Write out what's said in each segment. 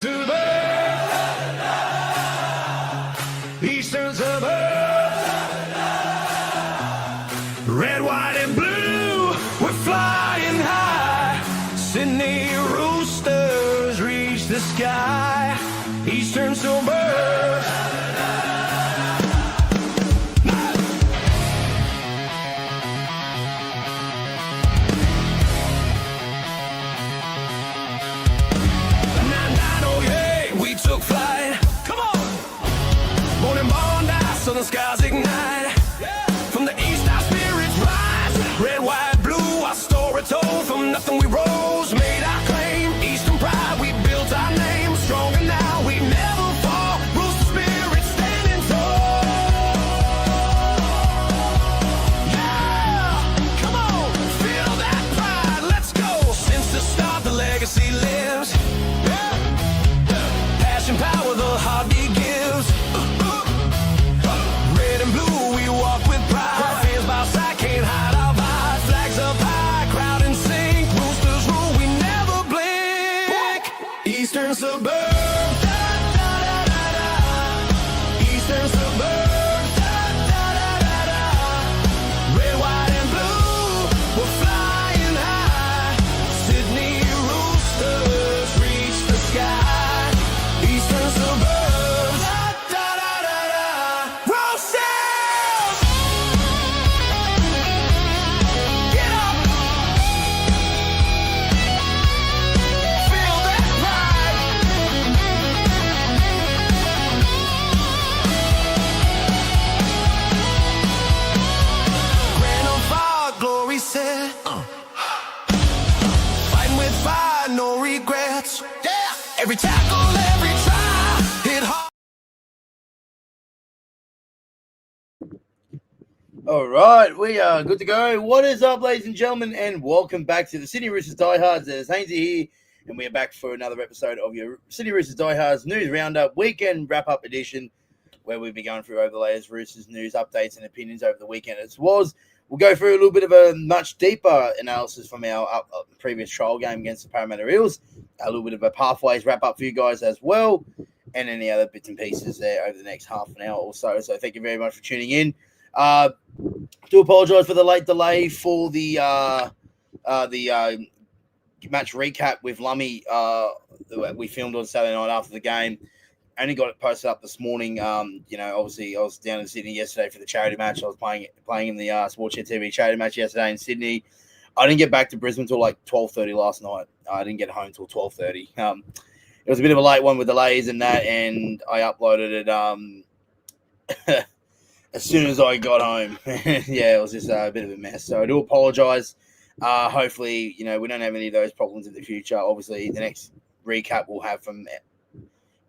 Eastern suburbs, red, white, and blue, we're flying high. Sydney Roosters reach the sky. Eastern suburbs. We took flight. Come on. Born in Bondi, southern skies ignite. From the east our spirits rise. Red, white, blue, our story told. From nothing we rose, made our claim. Eastern pride, we built our name. Stronger now, we never fall. Rooster spirit standing tall. Yeah, come on, feel that pride, let's go. Since the start the legacy lives. Power the heartbeat gives. Red and blue, we walk with pride. Fans by side, can't hide our vibe. Flags up high, crowd in sync. Roosters rule, we never blink. Eastern suburbs, da, da, da, da, da. Eastern suburbs, da, da, da, da, da. Red, white, and blue, we're flying high. Sydney Roosters reach the sky. Eastern suburbs, da, da, da, da, da. Roosters! Get up! Feel that pride! Grand on fire, glory set. Fighting with fire, no regrets. Yeah! Every tackle, every try, hit hard. All right, we are good to go. What is up, ladies and gentlemen, and welcome back to the Sydney Roosters Diehards. There's Hainsey here, and we are back for another episode of your Sydney Roosters Diehards News Roundup Weekend Wrap-Up Edition, where we'll be going through over the latest Roosters news, updates, and opinions over the weekend as was. We'll go through a little bit of a much deeper analysis from our previous trial game against the Parramatta Eels, a little bit of a pathways wrap-up for you guys as well, and any other bits and pieces there over the next half an hour or so. So thank you very much for tuning in. Do apologise for the late delay for the match recap with Lummy. We filmed on Saturday night after the game. Only got it posted up this morning. Obviously I was down in Sydney yesterday for the charity match. I was playing in the Sportsheet TV charity match yesterday in Sydney. I didn't get back to Brisbane until like 12:30 last night. I didn't get home until 12:30. It was a bit of a late one with delays and that, and I uploaded it as soon as I got home. Yeah, it was just a bit of a mess. So I do apologise. Hopefully, we don't have any of those problems in the future. Obviously, the next recap we'll have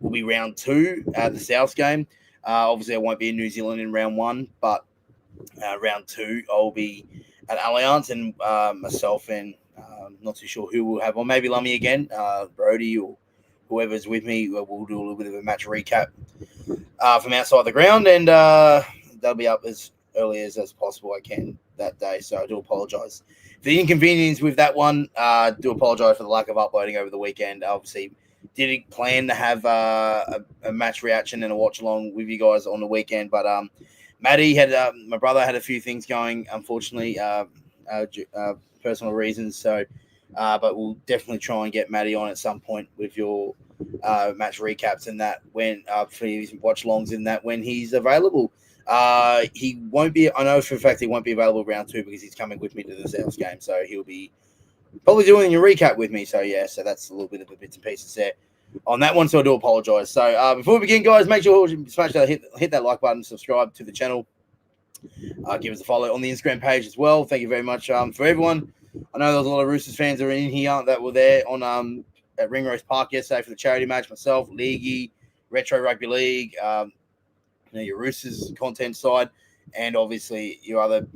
will be round 2 at the South game. Obviously, I won't be in New Zealand in round 1, but round 2 I'll be at Allianz, and myself and not too sure who we'll have, or maybe Lummy again, Brody or whoever's with me. We'll do a little bit of a match recap from outside the ground, and that'll be up as early as possible I can that day. So I do apologise for the inconvenience with that one. Do apologise for the lack of uploading over the weekend. Obviously, didn't plan to have a match reaction and a watch along with you guys on the weekend, but Maddie had my brother had a few things going, unfortunately, personal reasons. So, but we'll definitely try and get Maddie on at some point with your match recaps and that when for his watch alongs in that when he's available. He won't be. I know for a fact he won't be available round 2 because he's coming with me to the South game, so he'll be probably doing a recap with me. So yeah, so that's a little bit of a bits and pieces there on that one. So I do apologise. So before we begin, guys, make sure you smash that, hit that like button, subscribe to the channel, give us a follow on the Instagram page as well. Thank you very much for everyone. I know there's a lot of Roosters fans that are in here that were there on at Ringrose Park yesterday for the charity match. Myself, Leaguey, Retro Rugby League, your Roosters content side, and obviously your other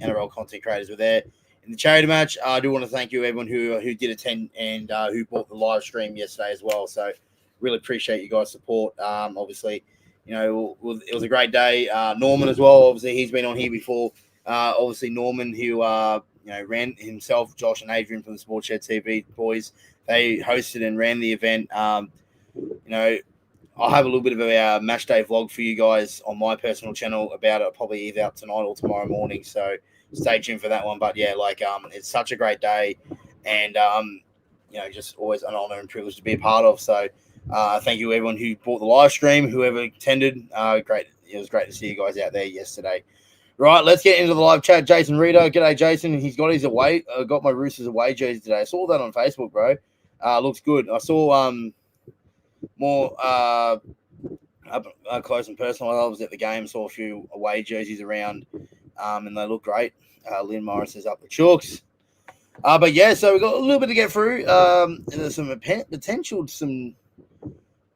NRL content creators were there in the charity match. I do want to thank you, everyone who did attend and who bought the live stream yesterday as well. So really appreciate you guys' support. Obviously, it was a great day. Norman as well. Obviously, he's been on here before. Obviously, Norman, who ran himself, Josh and Adrian from the Sports Shed TV boys. They hosted and ran the event. I'll have a little bit of a match day vlog for you guys on my personal channel about it, probably either up tonight or tomorrow morning. So stay tuned for that one. But yeah, it's such a great day, and just always an honor and privilege to be a part of. So thank you everyone who bought the live stream, whoever attended. Great, it was great to see you guys out there yesterday. Right, let's get into the live chat. Jason Rito, g'day Jason. He's got his away. Got my Roosters away jersey today. I saw that on Facebook, bro. Looks good. I saw more up close and personal. I was at the game, saw a few away jerseys around, and they look great. Lynn Morris is up the chooks. But yeah, so we've got a little bit to get through. And there's some potential,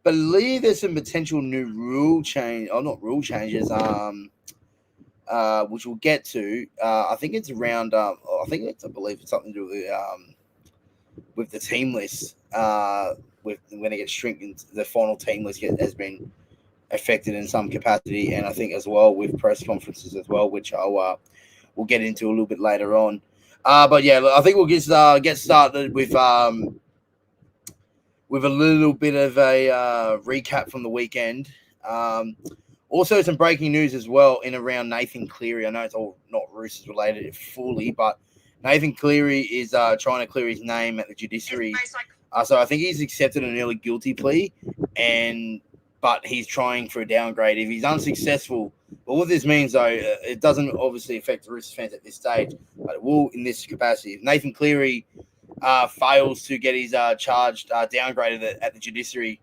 believe there's some potential new rule change, or not rule changes, which we'll get to. I think it's around, I believe it's something to do with the team list. When it gets shrinking, the final team list has been affected in some capacity, and I think as well with press conferences as well, which we'll get into a little bit later on. But yeah, I think we'll get started with a little bit of a recap from the weekend. Also, some breaking news as well in around Nathan Cleary. I know it's all not Roosters related fully, but Nathan Cleary is trying to clear his name at the judiciary. So I think he's accepted an early guilty plea, but he's trying for a downgrade. If he's unsuccessful, but what this means though, it doesn't obviously affect the Roosters fans at this stage, but it will in this capacity. If Nathan Cleary fails to get his charge downgraded at the judiciary,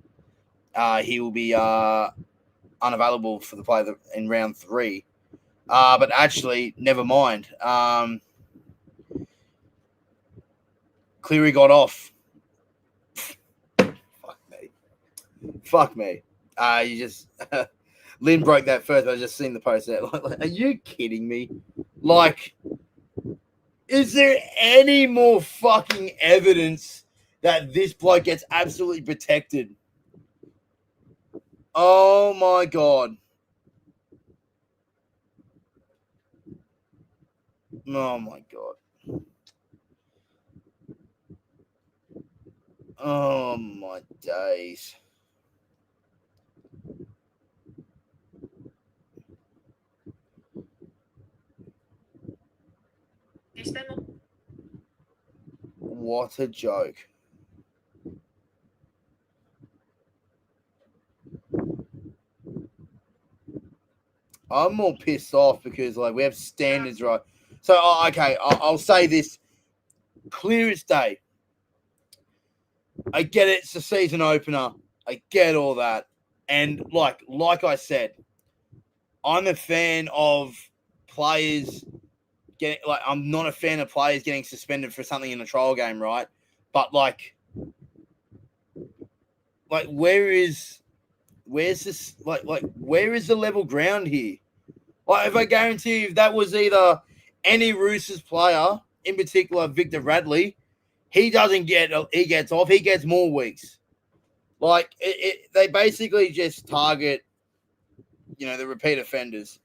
he will be unavailable for the play in round 3. But actually, never mind. Cleary got off. Fuck me. You just Lynn broke that first, but I just seen the post there. Are you kidding me? Is there any more fucking evidence that this bloke gets absolutely protected? Oh my god. Oh my god. Oh my days. What a joke. I'm more pissed off because we have standards, right? So, okay, I'll say this clear as day. I get it. It's a season opener. I get all that. And like I said, I'm a fan of players getting, I'm not a fan of players getting suspended for something in a trial game, right? But where's this, where is the level ground here? If I guarantee you, if that was either any Roosters player, in particular Victor Radley, he gets off. He gets more weeks. They basically just target, the repeat offenders.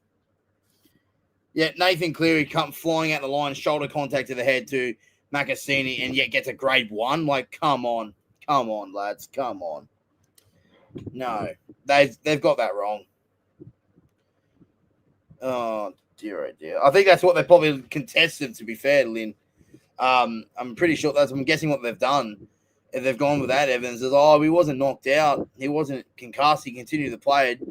Yet Nathan Cleary come flying out the line, shoulder contact to the head to Makasini, and yet gets a grade 1. Come on, lads, come on. No, they've got that wrong. Oh dear. I think that's what they probably contested. To be fair, Lynn, I'm pretty sure I'm guessing what they've done. If they've gone with that evidence, is he wasn't knocked out, he wasn't concussed, he continued to play it.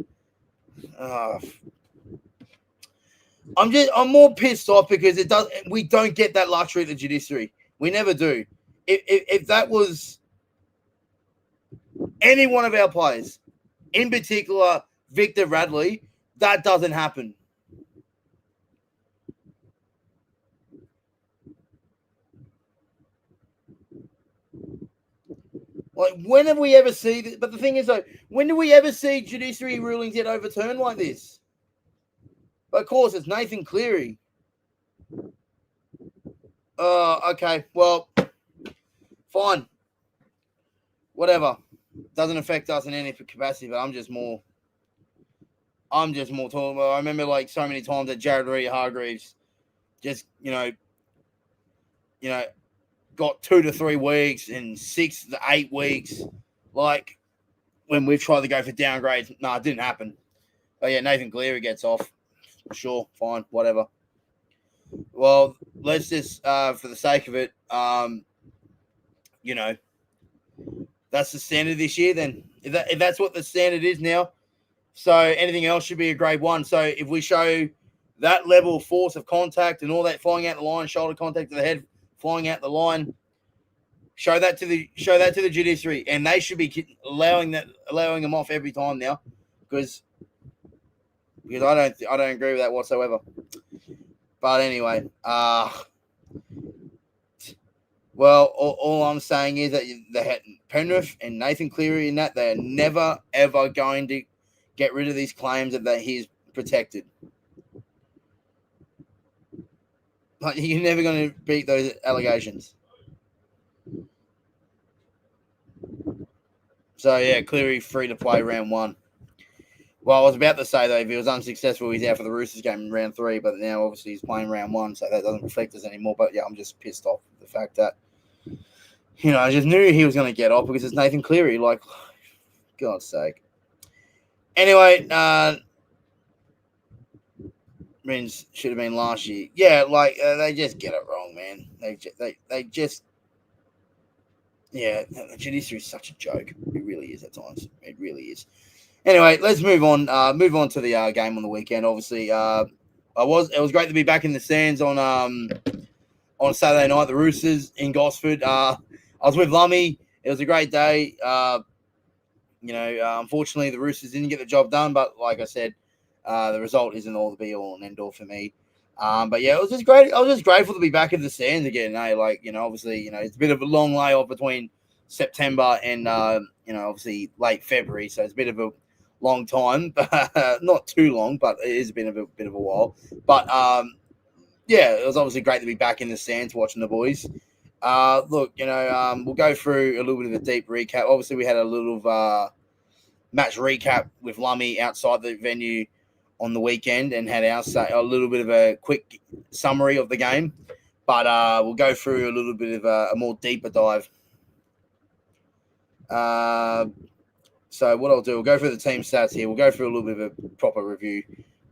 I'm more pissed off because we don't get that luxury at the judiciary. We never do. If that was any one of our players, in particular Victor Radley, that doesn't happen. When have we ever seen this? But the thing is, though, when do we ever see judiciary rulings get overturned like this? But of course, it's Nathan Cleary. Okay, well, fine. Whatever. Doesn't affect us in any capacity, but I'm just more talking about. I remember so many times that Jared Reed Hargreaves just, got 2 to 3 weeks and 6 to 8 weeks. Like when we've tried to go for downgrades, no, it didn't happen. But yeah, Nathan Cleary gets off. Sure, fine, whatever. Well, let's just, for the sake of it, that's the standard this year. Then, if that's what the standard is now, so anything else should be a grade 1. So if we show that level of force of contact and all that flying out the line, shoulder contact to the head, flying out the line, show that to the judiciary, and they should be allowing them off every time now, because I don't agree with that whatsoever. But anyway, well, all I'm saying is that Penrith and Nathan Cleary in that, they're never ever going to get rid of these claims that he's protected. Like, you're never going to beat those allegations. So yeah, Cleary free to play round 1. Well, I was about to say, though, if he was unsuccessful, he's out for the Roosters game in round 3, but now obviously he's playing round 1, so that doesn't reflect us anymore. But yeah, I'm just pissed off with the fact that, I just knew he was going to get off because it's Nathan Cleary. Like, God's sake. Anyway, Rins should have been last year. Yeah, like, they just get it wrong, man. They just, yeah, the judiciary is such a joke. It really is at times. It really is. Anyway, let's move on. Move on to the game on the weekend. Obviously, it was great to be back in the stands on Saturday night. The Roosters in Gosford. I was with Lummy. It was a great day. Unfortunately, the Roosters didn't get the job done. But like I said, the result isn't all the be all and end all for me. But yeah, it was just great. I was just grateful to be back in the stands again. Obviously, it's a bit of a long layoff between September and obviously late February. So it's a bit of a long time, but not too long, but it has been a bit of a while. But yeah, it was obviously great to be back in the stands watching the boys. We'll go through a little bit of a deep recap. Obviously, we had a little match recap with Lummy outside the venue on the weekend and had a little bit of a quick summary of the game. But we'll go through a little bit of a more deeper dive. So what I'll do, we'll go through the team stats here. We'll go through a little bit of a proper review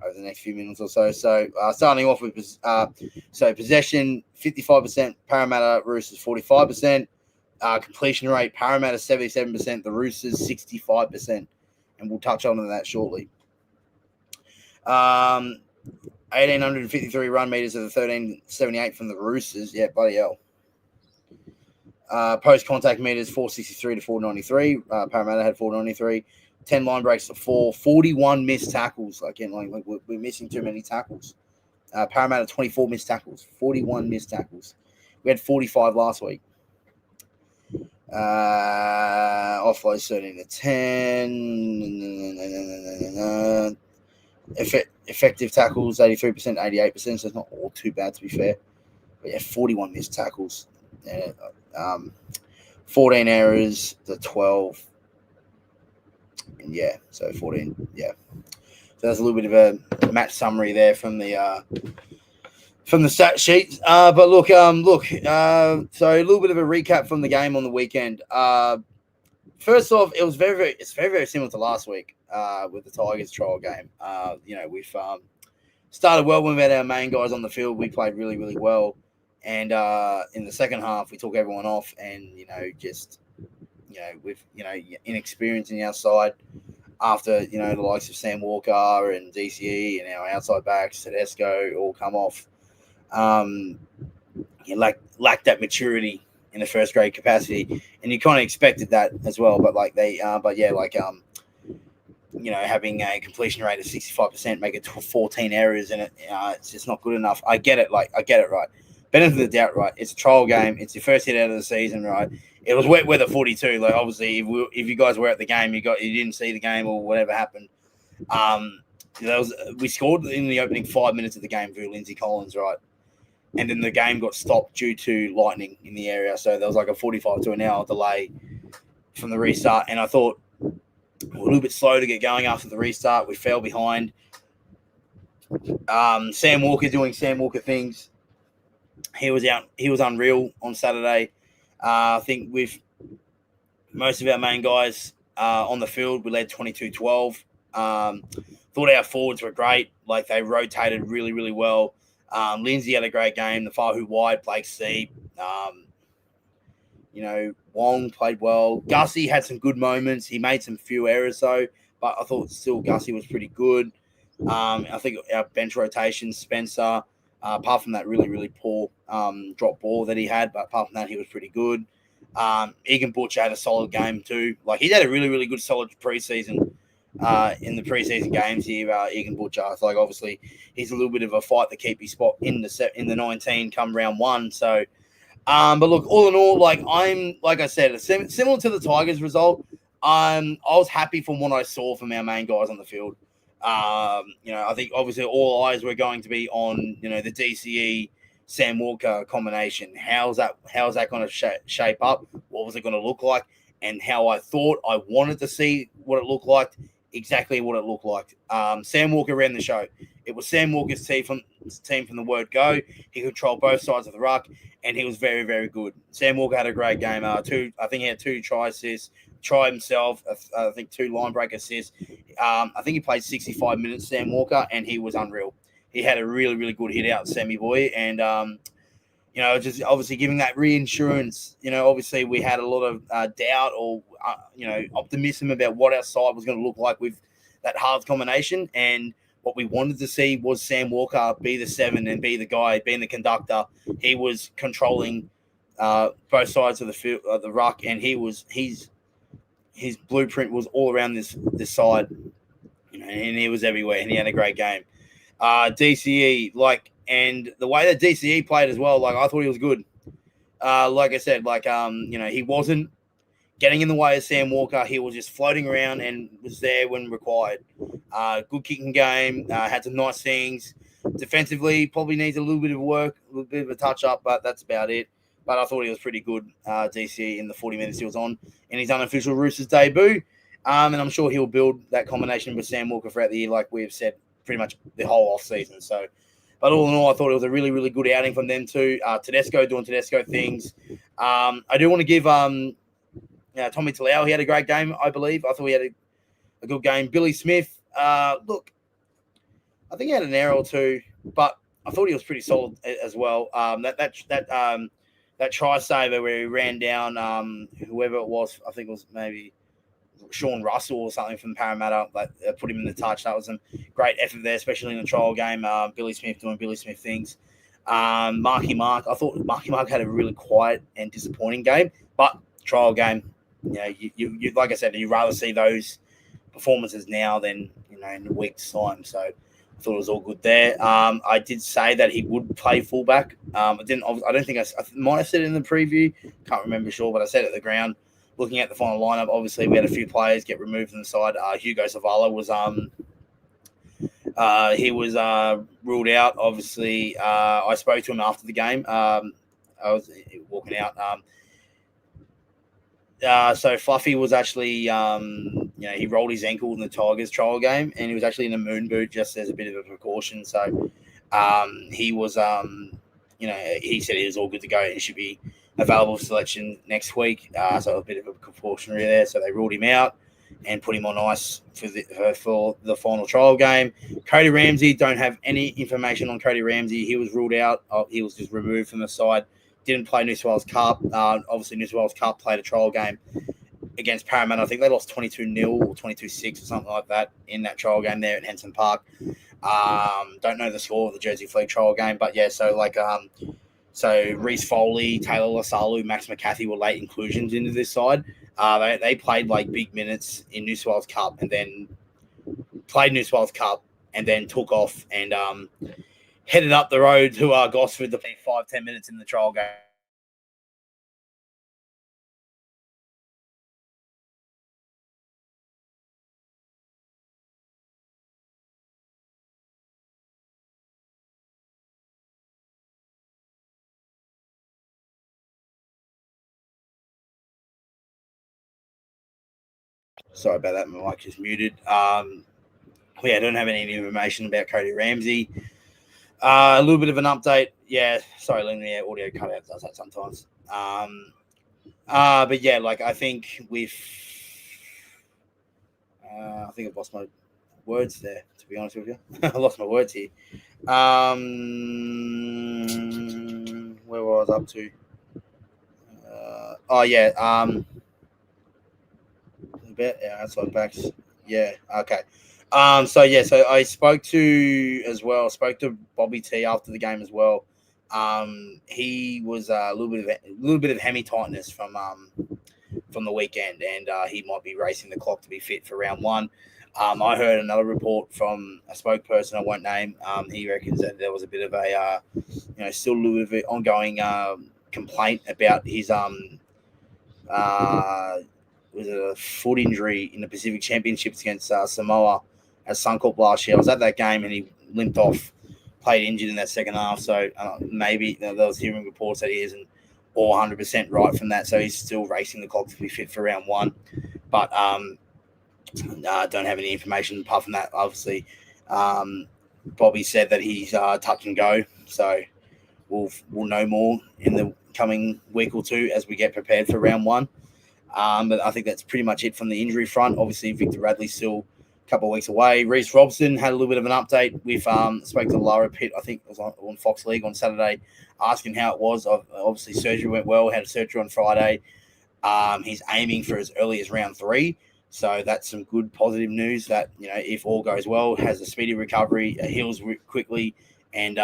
over the next few minutes or so. So starting off with possession, 55%, Parramatta, Roosters 45%. Completion rate, Parramatta 77%, the Roosters 65%. And we'll touch on that shortly. 1,853 run meters of the 1,378 from the Roosters. Yeah, bloody hell. Post-contact meters, 463 to 493. Parramatta had 493. 10 line breaks to 4. 41 missed tackles. Again, we're missing too many tackles. Parramatta, 24 missed tackles. 41 missed tackles. We had 45 last week. Offloads 13 to 10. Effective tackles, 83%, 88%. So it's not all too bad, to be fair. But yeah, 41 missed tackles. 14 errors to 12, and yeah, so 14. Yeah, so that's a little bit of a match summary there from the stat sheet. But look, so a little bit of a recap from the game on the weekend. First off, it's very similar to last week with the Tigers trial game. We've started well when we had our main guys on the field. We played really, really well. And in the second half, we took everyone off, and with inexperience in our side, after the likes of Sam Walker and DCE and our outside backs, Tedesco all come off, lack that maturity in the first grade capacity, and you kind of expected that as well. But having a completion rate of 65%, make it 14 errors, and it's just not good enough. I get it, right. Benefit of the doubt, right? It's a trial game. It's your first hit out of the season, right? It was wet weather 42. Like, obviously, if you guys were at the game, you didn't see the game or whatever happened. We scored in the opening 5 minutes of the game through Lindsay Collins, right? And then the game got stopped due to lightning in the area. So there was like a 45 to an hour delay from the restart. And I thought we were a little bit slow to get going after the restart. We fell behind. Sam Walker doing Sam Walker things. He was out. He was unreal on Saturday. I think with most of our main guys on the field, we led 22-12. Thought our forwards were great. Like, they rotated really, really well. Lindsay had a great game. The Fahu wide, Blake Steep. Wong played well. Gussie had some good moments. He made some few errors though, but I thought still Gussie was pretty good. I think our bench rotation, Spencer, apart from that really, really poor drop ball that he had, but apart from that, he was pretty good. Egan Butcher had a solid game too. Like, he had a really, really good solid preseason in the preseason games here. Egan Butcher, it's like, obviously he's a little bit of a fight to keep his spot in the 19 come round one. So, but look, all in all, like I said, similar to the Tigers result. I was happy from what I saw from our main guys on the field. I think obviously all eyes were going to be on the DCE Sam Walker combination. How's that going to shape up? What was it going to look like? And how I thought I wanted to see what it looked like, exactly what it looked like. Sam Walker ran the show. It was Sam Walker's team from the word go. He controlled both sides of the ruck, and he was very, very good. Sam Walker had a great game. I think he had 2 try assists, try himself, I think 2 line break assists. I think he played 65 minutes, Sam Walker, and he was unreal. He had a really, really good hit out, Sammy boy, and just obviously giving that reinsurance. Obviously we had a lot of doubt or optimism about what our side was going to look like with that halves combination, and what we wanted to see was Sam Walker be the 7 and be the guy, being the conductor. He was controlling both sides of the field, the ruck, and his blueprint was all around this side, and he was everywhere, and he had a great game. DCE, and the way that DCE played as well, I thought he was good. Like I said, he wasn't getting in the way of Sam Walker. He was just floating around and was there when required. Good kicking game, had some nice things. Defensively, probably needs a little bit of work, a little bit of a touch-up, but that's about it. But I thought he was pretty good, DCE, in the 40 minutes he was on in his unofficial Roosters debut. And I'm sure he'll build that combination with Sam Walker throughout the year, like we have said pretty much the whole off-season. So, but all in all, I thought it was a really, really good outing from them too. Tedesco doing Tedesco things. I do want to give Tommy Talau, he had a great game, I believe. I thought he had a good game. Billy Smith, look, I think he had an error or two, but I thought he was pretty solid as well. That try saver where he ran down whoever it was, I think it was maybe Sean Russell or something from Parramatta, that put him in the touch. That was some great effort there, especially in the trial game. Billy Smith doing Billy Smith things. Marky Mark, I thought Marky Mark had a really quiet and disappointing game, but trial game, you like I said, you rather see those performances now than in a week's time. So I thought it was all good there. I did say that he would play fullback. I don't think I might have said it in the preview. Can't remember sure, but I said it at the ground. Looking at the final lineup, obviously we had a few players get removed from the side. Hugo Savala was ruled out. Obviously, I spoke to him after the game. I was walking out. So Fluffy was actually, he rolled his ankle in the Tigers trial game, and he was actually in a moon boot just as a bit of a precaution. So he was, he said he was all good to go. He should be available for selection next week. So a bit of a precautionary there. So they ruled him out and put him on ice for the final trial game. Cody Ramsey, don't have any information on Cody Ramsey. He was ruled out. He was just removed from the side. Didn't play New South Wales Cup. Obviously, New South Wales Cup played a trial game against Parramatta. I think they lost 22-0 or 22-6 or something like that in that trial game there at Henson Park. Don't know the score of the Jersey Flegg trial game, but yeah, so Reece Foley, Taylor Lasalu, Max McCarthy were late inclusions into this side. They played big minutes in New South Wales Cup and then played New South Wales Cup and then took off and headed up the road to Gosford to play 5-10 minutes in the trial game. Sorry about that. My mic just muted. I don't have any information about Cody Ramsey. A little bit of an update. Yeah, sorry, Lynn, the audio cutout does that sometimes. But yeah, like I think with, I think I've lost my words there. To be honest with you, I lost my words here. Where was I up to? Oh yeah. A bit. Yeah, outside backs. Yeah. Okay. So yeah. So I spoke to Bobby T after the game as well. He was a little bit of hemi tightness from the weekend, and he might be racing the clock to be fit for round one. I heard another report from a spokesperson I won't name. He reckons that there was a bit of a, still a little bit of an ongoing complaint about his was it a foot injury in the Pacific Championships against Samoa at Suncorp last year. I was at that game and he limped off, played injured in that second half. So maybe there was hearing reports that he isn't all 100% right from that. So he's still racing the clock to be fit for round one. But don't have any information apart from that. Obviously, Bobby said that he's touch and go. So we'll know more in the coming week or two as we get prepared for round one. But I think that's pretty much it from the injury front. Obviously, Victor Radley's still a couple of weeks away. Reece Robson had a little bit of an update. We've spoke to Lara Pitt, I think it was on Fox League on Saturday, asking how it was. Obviously, surgery went well. Had a surgery on Friday. He's aiming for as early as round 3. So that's some good positive news that, if all goes well, has a speedy recovery, heals quickly, and,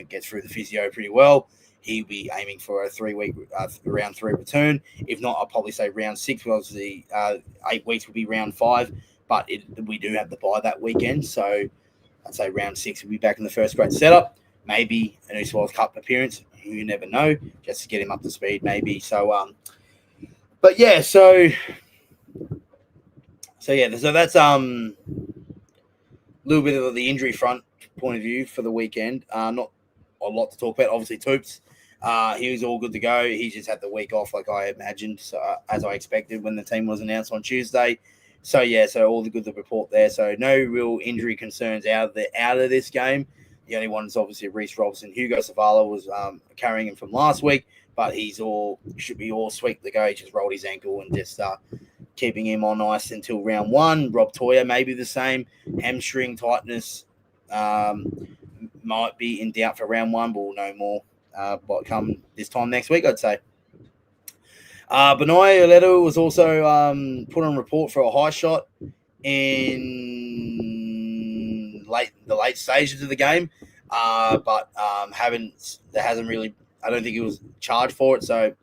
gets through the physio pretty well. He'll be aiming for a 3-week round 3 return. If not, I'll probably say round 6. Because the 8 weeks will be round 5, but we do have the bye that weekend. So I'd say round 6 will be back in the first grade setup. Maybe a New South Wales Cup appearance. You never know. Just to get him up to speed, maybe. So, but yeah. So that's a little bit of the injury front point of view for the weekend. Not a lot to talk about. Obviously, Toops. He was all good to go. He just had the week off, like I imagined, so, as I expected when the team was announced on Tuesday. So yeah, so all the good to report there. So no real injury concerns out of this game. The only one is obviously Reece Robson. Hugo Savala was carrying him from last week, but should be all sweet to go. He just rolled his ankle and just keeping him on ice until round 1. Rob Toya maybe the same. Hamstring tightness might be in doubt for round 1, but we'll know more come this time next week, I'd say. Benai Oleto was also put on report for a high shot in the late stages of the game, but hasn't really. I don't think he was charged for it, so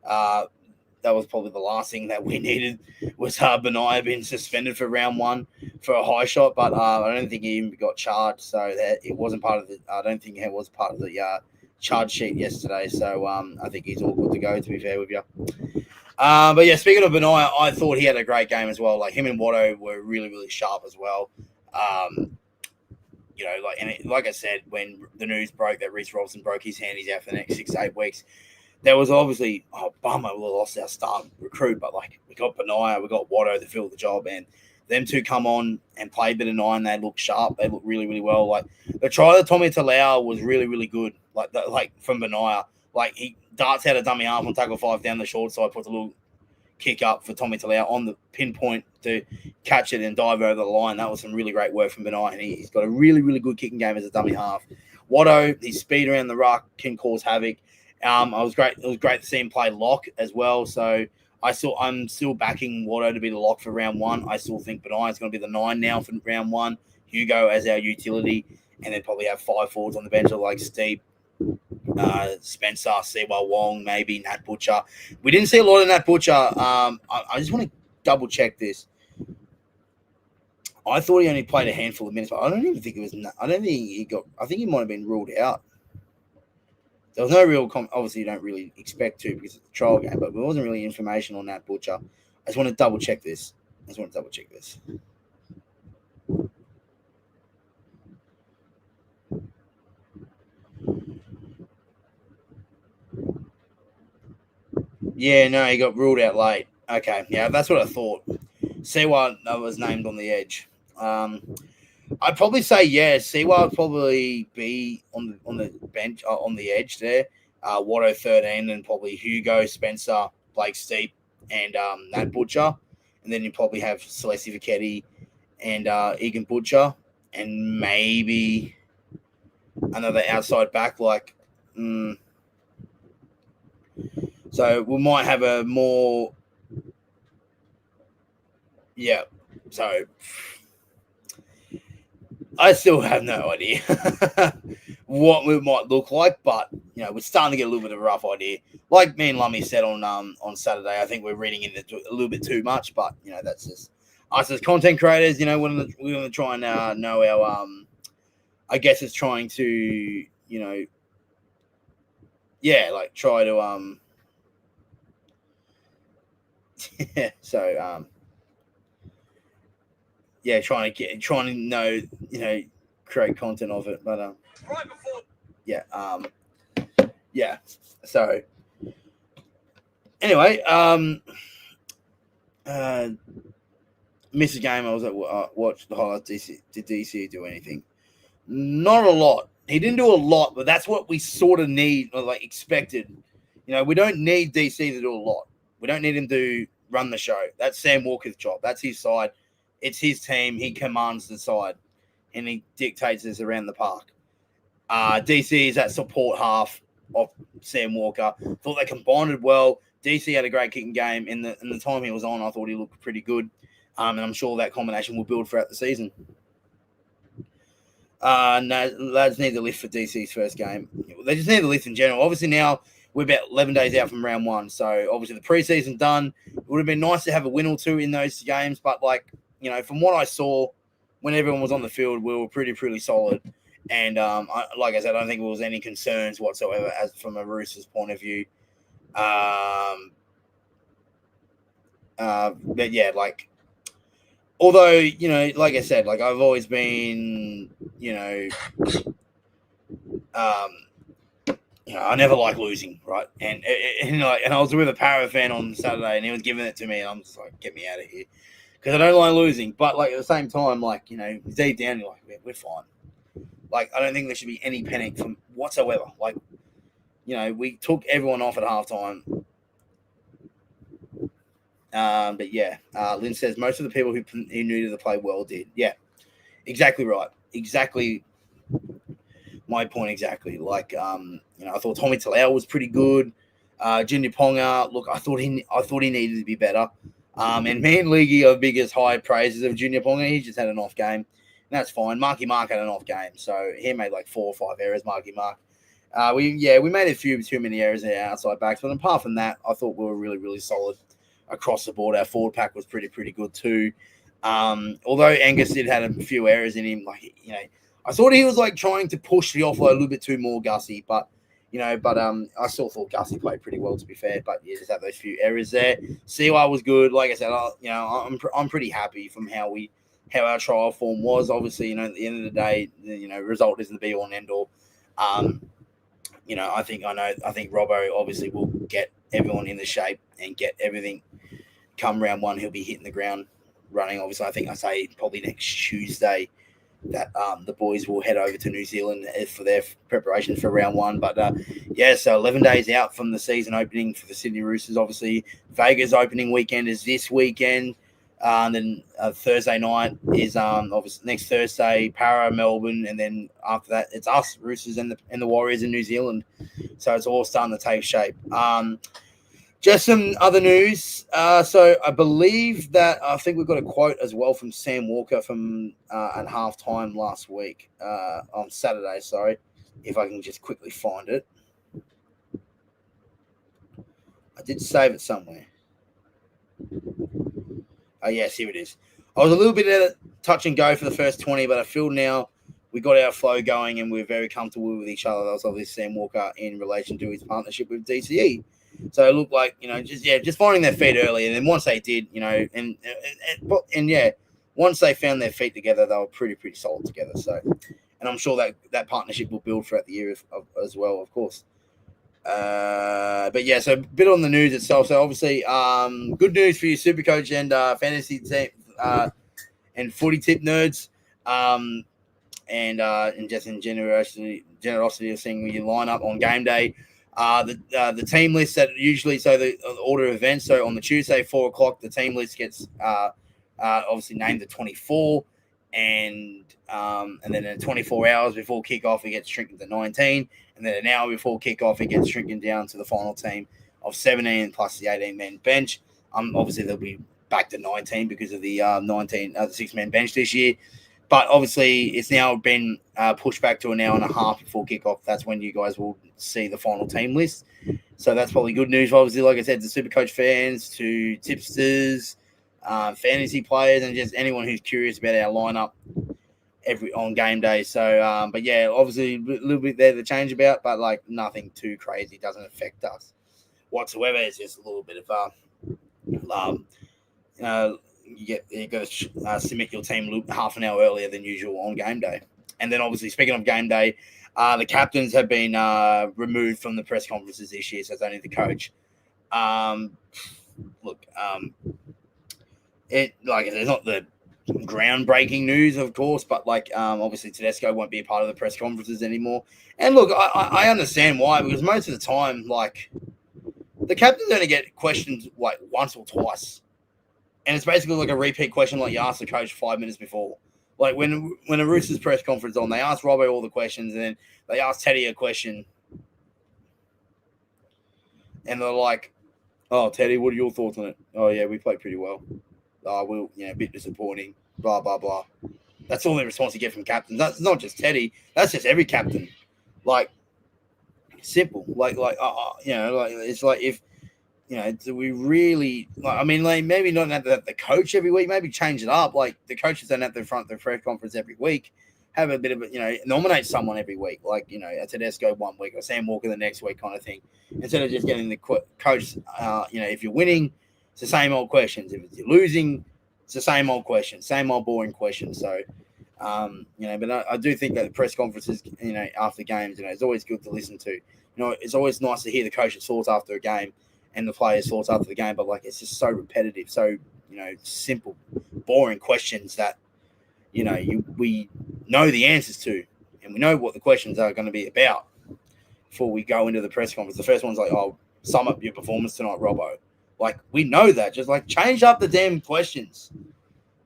that was probably the last thing that we needed was Benai being suspended for round 1 for a high shot, but I don't think he even got charged, so that it wasn't part of the. I don't think it was part of the charge sheet yesterday, so I think he's all good to go. To be fair with you. But yeah, speaking of Benai, I thought he had a great game as well. Like him and Watto were really, really sharp as well. Like I said, when the news broke that Reece Robson broke his hand, he's out for the next 6 to 8 weeks. There was obviously, bummer, we lost our star recruit, but like we got Benai, we got Watto to fill the job, and them two come on and play a bit of 9. They look sharp. They look really, really well. Like the try that Tommy Talau was really, really good. Like from Benai, like he darts out a dummy half on tackle 5 down the short side, puts a little kick up for Tommy Talau on the pinpoint to catch it and dive over the line. That was some really great work from Benai, and he's got a really, really good kicking game as a dummy half. Watto, his speed around the ruck can cause havoc. It was great to see him play lock as well. So I'm still backing Watto to be the lock for round 1. I still think Benai is going to be the 9 now for round 1. Hugo as our utility, and then probably have 5 forwards on the bench like Steve, Spencer, Siwa Wong, maybe Nat Butcher. We didn't see a lot of Nat Butcher. I just want to double check this. I thought he only played a handful of minutes, but I don't even think it was. I don't think he got. I think he might have been ruled out. There was no real. Obviously, you don't really expect to because it's a trial game, but there wasn't really information on Nat Butcher. I just want to double check this. Yeah, no, he got ruled out late. Okay, yeah, that's what I thought. Siwa was named on the edge. I'd probably say Seawell would probably be on the bench, on the edge there. Watto 13, and probably Hugo, Spencer, Blake Steep, and Nat Butcher, and then you probably have Celeste Viketti and Egan Butcher, and maybe another outside back like. So we might have a more. Yeah. So I still have no idea what it might look like, but we're starting to get a little bit of a rough idea. Like me and Lummy said on Saturday, I think we're reading into a little bit too much, but that's just us as content creators. We're going to try and know our I guess it's trying to try to so trying to know create content of it, but so anyway, missed a game. I was at watched the highlights. Did DC do anything? Not a lot. He didn't do a lot, but that's what we sort of need, or expected. We don't need DC to do a lot. We don't need him to run the show. That's Sam Walker's job. That's his side. It's his team. He commands the side, and he dictates us around the park. DC is that support half of Sam Walker. Thought they combined well. DC had a great kicking game. In the time he was on, I thought he looked pretty good. And I'm sure that combination will build throughout the season. No, lads need to lift for DC's first game. They just need to lift in general. Obviously now we're about 11 days out from round one. So obviously the preseason done. It would have been nice to have a win or two in those games. But from what I saw when everyone was on the field, we were pretty solid. And like I said, I don't think there was any concerns whatsoever as from a Roosters point of view. But yeah, although, like I said, I've always been, I never like losing, right? And I was with a Para fan on Saturday, and he was giving it to me, and I'm just like, get me out of here, because I don't like losing. But at the same time, deep down, you're like, we're fine. I don't think there should be any panic from whatsoever. We took everyone off at halftime. But yeah, Lynn says most of the people who knew to the play well did. Yeah, exactly right. Exactly my point. Exactly. I thought Tommy Talau was pretty good. Junior Ponga, look, I thought he needed to be better. And me and League are biggest high praises of Junior Ponga. He just had an off game. And that's fine. Marky Mark had an off game, so he made 4 or 5 errors. Marky Mark. We made a few too many errors in our outside backs, but apart from that, I thought we were really solid across the board. Our forward pack was pretty good too. Although Angus did have a few errors in him, I thought he was trying to push the offload a little bit too more, Gussie. But I still thought Gussie played pretty well, to be fair. But yeah, just have those few errors there. Siwa was good. Like I said, I'm pretty happy from how our trial form was. Obviously, at the end of the day, result isn't the be all and end all. I think Robbo obviously will get everyone in the shape and get everything. Come round one, he'll be hitting the ground running. Obviously, I think I say probably next Tuesday that the boys will head over to New Zealand for their preparation for round one. But so 11 days out from the season opening for the Sydney Roosters. Obviously, Vega's opening weekend is this weekend. And then Thursday night is obviously next Thursday, Para, Melbourne, and then after that, it's us, Roosters, and the Warriors in New Zealand. So it's all starting to take shape. Just some other news. So I believe that I think we've got a quote as well from Sam Walker from at halftime last week on Saturday. Sorry, if I can just quickly find it. I did save it somewhere. Oh, yes, here it is. I was a little bit at touch and go for the first 20, but I feel now we got our flow going and we're very comfortable with each other. That was obviously Sam Walker in relation to his partnership with DCE. So it looked like, just finding their feet early. And then once they did, once they found their feet together, they were pretty solid together. So, and I'm sure that partnership will build throughout the year as well, of course. But yeah, so a bit on the news itself. So obviously, good news for you Supercoach and fantasy team and footy tip nerds. and just in generosity of seeing your lineup on game day. The team list that usually, so the order of events. So on the Tuesday, 4 o'clock, the team list gets obviously named the 24, and then in 24 hours before kickoff, it gets shrinking to 19, and then an hour before kickoff, it gets shrinking down to the final team of 17 plus the 18-man bench. Obviously they'll be back to 19 because of the 6-man bench this year. But obviously, it's now been pushed back to an hour and a half before kickoff. That's when you guys will see the final team list. So that's probably good news. Obviously, like I said, to Supercoach fans, to tipsters, fantasy players, and just anyone who's curious about our lineup on game day. So, but yeah, obviously a little bit there to change about, but like nothing too crazy. It doesn't affect us whatsoever. It's just a little bit of you got to submit your team half an hour earlier than usual on game day. And then obviously, speaking of game day, the captains have been removed from the press conferences this year, so it's only the coach. It's not the groundbreaking news, of course, but obviously Tedesco won't be a part of the press conferences anymore. And look, I understand why, because most of the time, the captain's only get questioned once or twice. And it's basically like a repeat question like you asked the coach 5 minutes before. Like when a Roosters press conference on, they ask Robbo all the questions, and then they ask Teddy a question. And they're like, "Oh, Teddy, what are your thoughts on it?" "Oh, yeah, we played pretty well." "Oh, a bit disappointing." Blah, blah, blah. That's all the response you get from captains. That's not just Teddy. That's just every captain. Simple. It's like if, do we really? Maybe not have the coach every week. Maybe change it up. Like the coaches don't have to front the press conference every week. Have a bit of nominate someone every week. A Tedesco 1 week or Sam Walker the next week, kind of thing. Instead of just getting the coach. If you're winning, it's the same old questions. If you're losing, it's the same old questions, same old boring questions. So, but I do think that the press conferences, after games, it's always good to listen to. It's always nice to hear the coach's thoughts after a game and the players' thoughts after the game, but it's just so repetitive, so simple, boring questions that we know the answers to, and we know what the questions are going to be about before we go into the press conference. The first one's sum up your performance tonight, Robbo. We know that. Just change up the damn questions.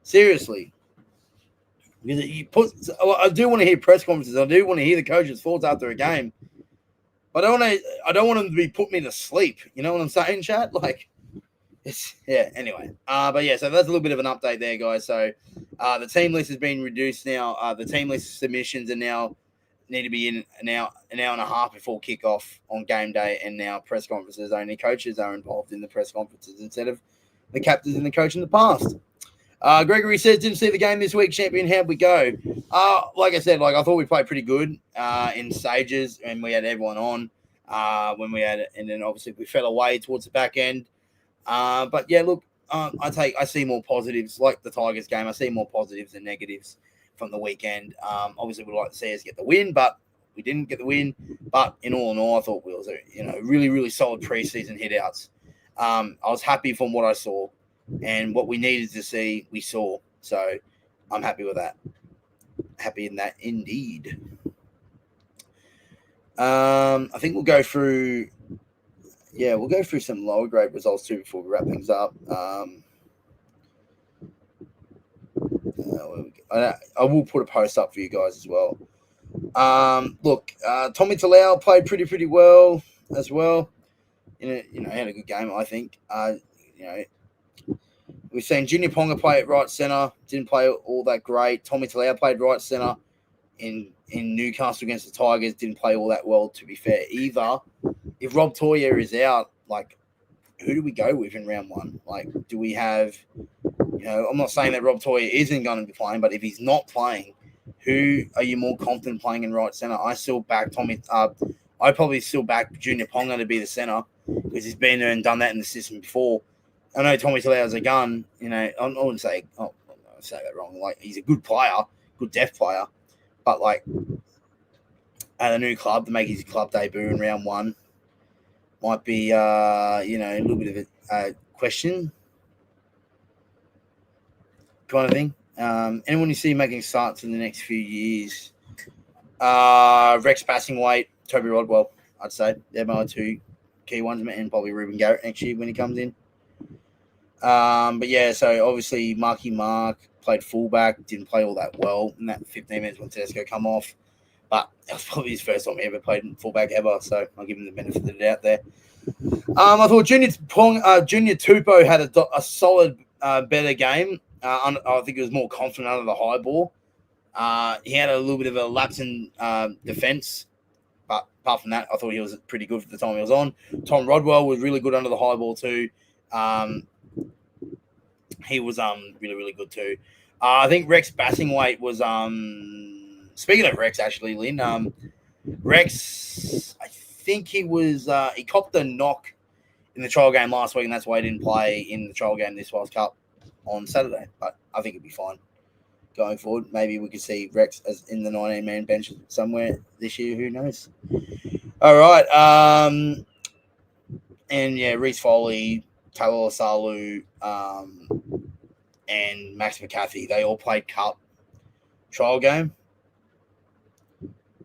Seriously. Because I do want to hear press conferences. I do want to hear the coach's thoughts after a game. But I don't want them to be putting me to sleep. You know what I'm saying, chat? Anyway. But yeah, so that's a little bit of an update there, guys. So the team list has been reduced now. The team list submissions are now need to be in an hour and a half before kickoff on game day, and now press conferences only coaches are involved in the press conferences instead of the captains and the coach in the past. Gregory says, didn't see the game this week, champion. How'd we go? Like I said, I thought we played pretty good in stages, and we had everyone on and then obviously we fell away towards the back end. But yeah, look, I see more positives, like the Tigers game. I see more positives than negatives from the weekend. Obviously, we'd like to see us get the win, but we didn't get the win. But in all, I thought we was really, really solid preseason hitouts. I was happy from what I saw, and what we needed to see, we saw. So I'm happy with that. Happy in that indeed. I think we'll go through. Yeah, we'll go through some lower grade results too before we wrap things up. I will put a post up for you guys as well. Tommy Talau played pretty well as well. Had a good game, I think. We've seen Junior Ponga play at right centre. Didn't play all that great. Tommy Talau played right centre in Newcastle against the Tigers. Didn't play all that well, to be fair, either. If Rob Toya is out, who do we go with in round one? Do we have, I'm not saying that Rob Toya isn't going to be playing, but if he's not playing, who are you more confident playing in right centre? I still back Tommy. I probably still back Junior Ponga to be the centre because he's been there and done that in the system before. I know Tommy Talau's a gun. I wouldn't say, I say that wrong. He's a good player, good depth player, but at a new club to make his club debut in round one might be, a little bit of a question kind of thing. Anyone you see making starts in the next few years? Rex Passingweight, Toby Rodwell, I'd say. They're my two key ones, and probably Ruben Garrett next year when he comes in. But yeah, so obviously Marky Mark played fullback, didn't play all that well in that 15 minutes when Tedesco come off. But it was probably his first time he ever played fullback ever, so I'll give him the benefit of the doubt there. I thought Junior Tupou had a solid, better game. I think he was more confident under the high ball. He had a little bit of a lapse in defence, but apart from that, I thought he was pretty good for the time he was on. Tom Rodwell was really good under the high ball too. He was really, really good too. I think Rex Bassingweight was speaking of Rex, actually, Lynn, Rex, I think he was he copped a knock in the trial game last week, and that's why he didn't play in the trial game this World Cup on Saturday. But I think it'd be fine going forward. Maybe we could see Rex as in the 19-man bench somewhere this year. Who knows? All right. And yeah, Reece Foley, Taylor Salu, and Max McCarthy, they all played Cup trial game.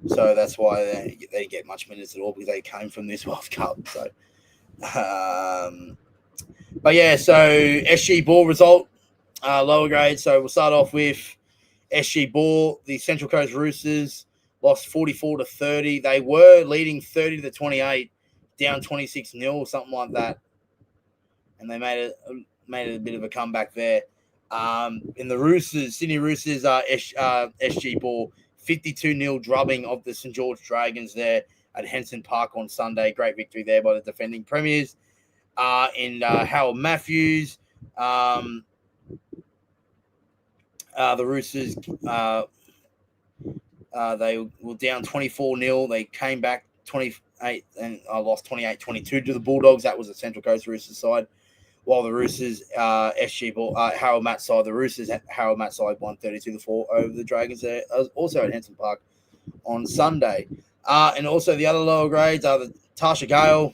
So that's why they didn't get much minutes at all, because they came from this World Cup. So, but yeah, so SG Ball result, lower grade. So we'll start off with SG Ball. The Central Coast Roosters lost 44-30. They were leading 30-28, down 26-0, something like that, and they made it a bit of a comeback there. In the Roosters, Sydney Roosters, SG Ball, 52-0 drubbing of the St. George Dragons there at Henson Park on Sunday. Great victory there by the defending premiers. And Harold Matthews, the Roosters, they were down 24-0. They came back 28 and lost 28-22 to the Bulldogs. That was the Central Coast Roosters side. While the Roosters, SG Ball, Harold Matt side, the Roosters, Harold Matt side won 32-4 over the Dragons there, also at Henson Park on Sunday. And also the other lower grades are the Tasha Gale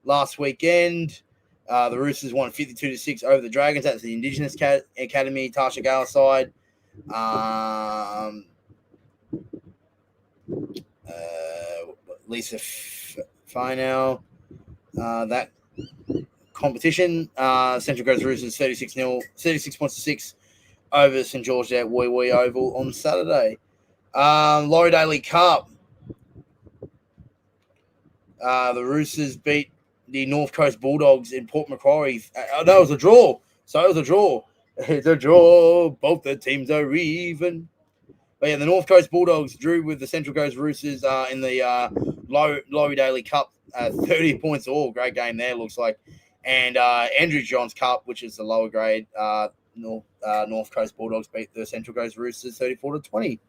last weekend. The Roosters won 52-6 over the Dragons. That's the Indigenous Academy Tasha Gale side. Lisa Finau, that competition. Central Coast Roosters 36-6 over St. George at Woi Woi Oval on Saturday. Laurie Daly Cup. The Roosters beat the North Coast Bulldogs in Port Macquarie. No, it was a draw. So it was a draw. It's a draw. Both the teams are even. But yeah, the North Coast Bulldogs drew with the Central Coast Roosters in the Laurie Daly Cup. 30 points all. Great game there, looks like. And Andrew Johns Cup, which is the lower grade, North Coast Bulldogs beat the Central Coast Roosters 34-20.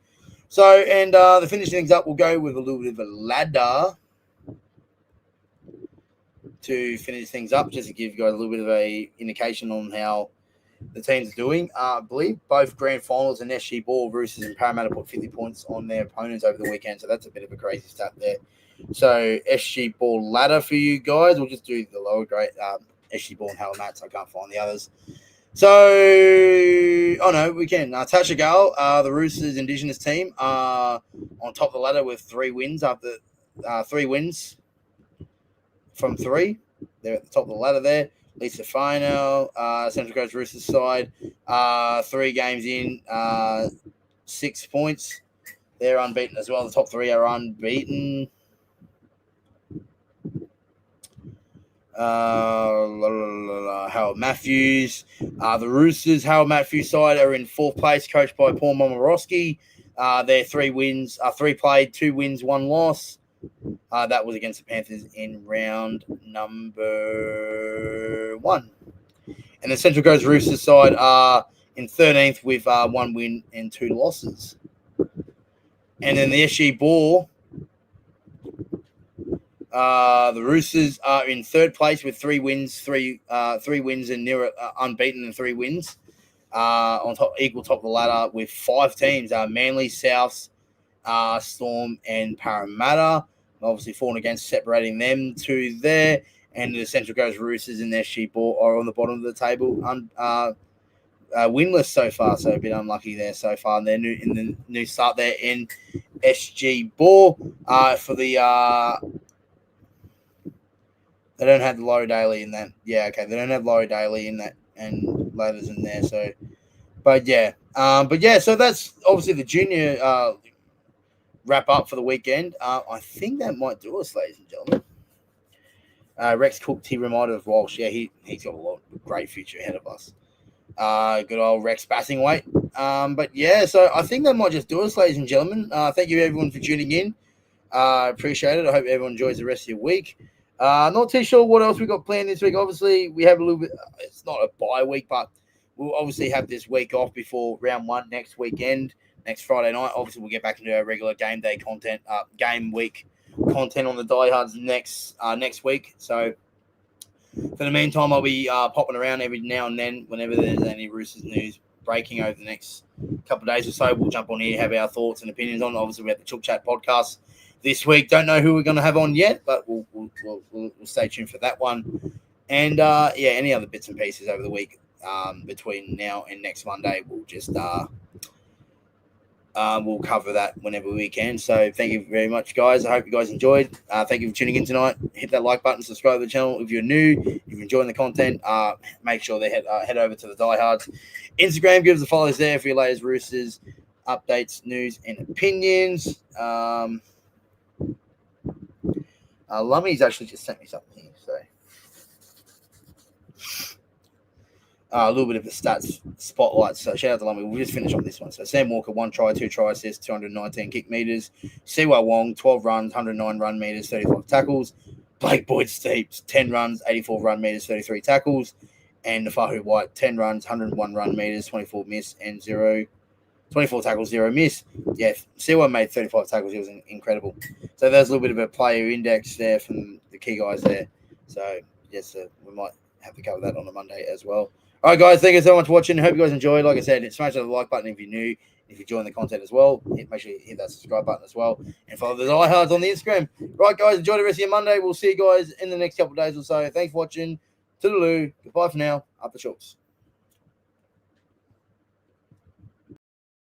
So, and the finishing things up, we'll go with a little bit of a ladder to finish things up, just to give you guys a little bit of a indication on how the teams are doing. I believe both grand finals and SG Ball, Roosters and Parramatta put 50 points on their opponents over the weekend, so that's a bit of a crazy stat there. So SG Ball ladder for you guys. We'll just do the lower grade, SG Ball and Howell Mats. I can't find the others. So, oh no, we can. Tasha Gale, the Roosters Indigenous team, on top of the ladder with 3 wins after 3 wins from 3. They're at the top of the ladder there. Lisa Finau, Central Coast Roosters side, 3 games in, 6 points. They're unbeaten as well. The top 3 are unbeaten. Harold Matthews. The Roosters, Harold Matthews side are in 4th place, coached by Paul Momorowski. They're 3 wins, 3 played, 2 wins, 1 loss. That was against the Panthers in round number 1. And the Central Coast Roosters side are in 13th with 1 win and 2 losses. And then the SG Ball, the Roosters are in 3rd place with 3 wins, 3 wins and near unbeaten and 3 wins. On top, equal top of the ladder with 5 teams: Manly, Souths, Storm, and Parramatta. Obviously, falling against separating them 2 there. And the Central Coast Roosters and their SG Ball are on the bottom of the table, winless so far, so a bit unlucky there so far. And they're in the new start there in SG Ball for the. They don't have the Laurie Daly in that. Yeah, okay. They don't have Laurie Daly in that and Ladders in there. So, but yeah. So that's obviously the junior wrap up for the weekend. I think that might do us, ladies and gentlemen. Rex Cook, he reminded of Walsh. Yeah, he's got a great future ahead of us. Good old Rex Bassing weight. But yeah, so I think that might just do us, ladies and gentlemen. Thank you everyone for tuning in. Appreciate it. I hope everyone enjoys the rest of your week. Not too sure what else we got planned this week. Obviously, we have a little bit. It's not a bye week, but we'll obviously have this week off before round one next weekend, next Friday night. Obviously, we'll get back into our regular game day content, game week content on the Diehards next week. So for the meantime, I'll be popping around every now and then whenever there's any Roosters news breaking over the next couple of days or so. We'll jump on here, have our thoughts and opinions on it. Obviously, we have the Chook Chat podcast this week. Don't know who we're going to have on yet, but we'll stay tuned for that one. And any other bits and pieces over the week between now and next Monday, we'll just we'll cover that whenever we can. So thank you very much, guys. I hope you guys enjoyed. Thank you for tuning in tonight. Hit that like button, subscribe to the channel if you're new. If you're enjoying the content, make sure they head over to the Diehards Instagram. Give us a follow there for your latest Roosters updates, news, and opinions. Lummy's actually just sent me something here, so a little bit of the stats spotlight. So shout out to Lummy. We'll just finish on this one. So Sam Walker, 1 try, 2 try assists, 219 kick meters. Siwa Wong, 12 runs, 109 run meters, 35 tackles. Blake Boyd Steeps, 10 runs, 84 run meters, 33 tackles. And Nafahu White, 10 runs, 101 run meters, 24 miss, and 24 tackles, 0 miss. Yeah, Siwa made 35 tackles. He was incredible. So there's a little bit of a player index there from the key guys there. So, yes, we might have to cover that on a Monday as well. All right, guys, thank you so much for watching. Hope you guys enjoyed. Like I said, smash that like button if you're new. If you're enjoying the content as well, make sure you hit that subscribe button as well. And follow the Diehards on the Instagram. Right, guys, enjoy the rest of your Monday. We'll see you guys in the next couple of days or so. Thanks for watching. Toodaloo. Goodbye for now. Up the Chooks.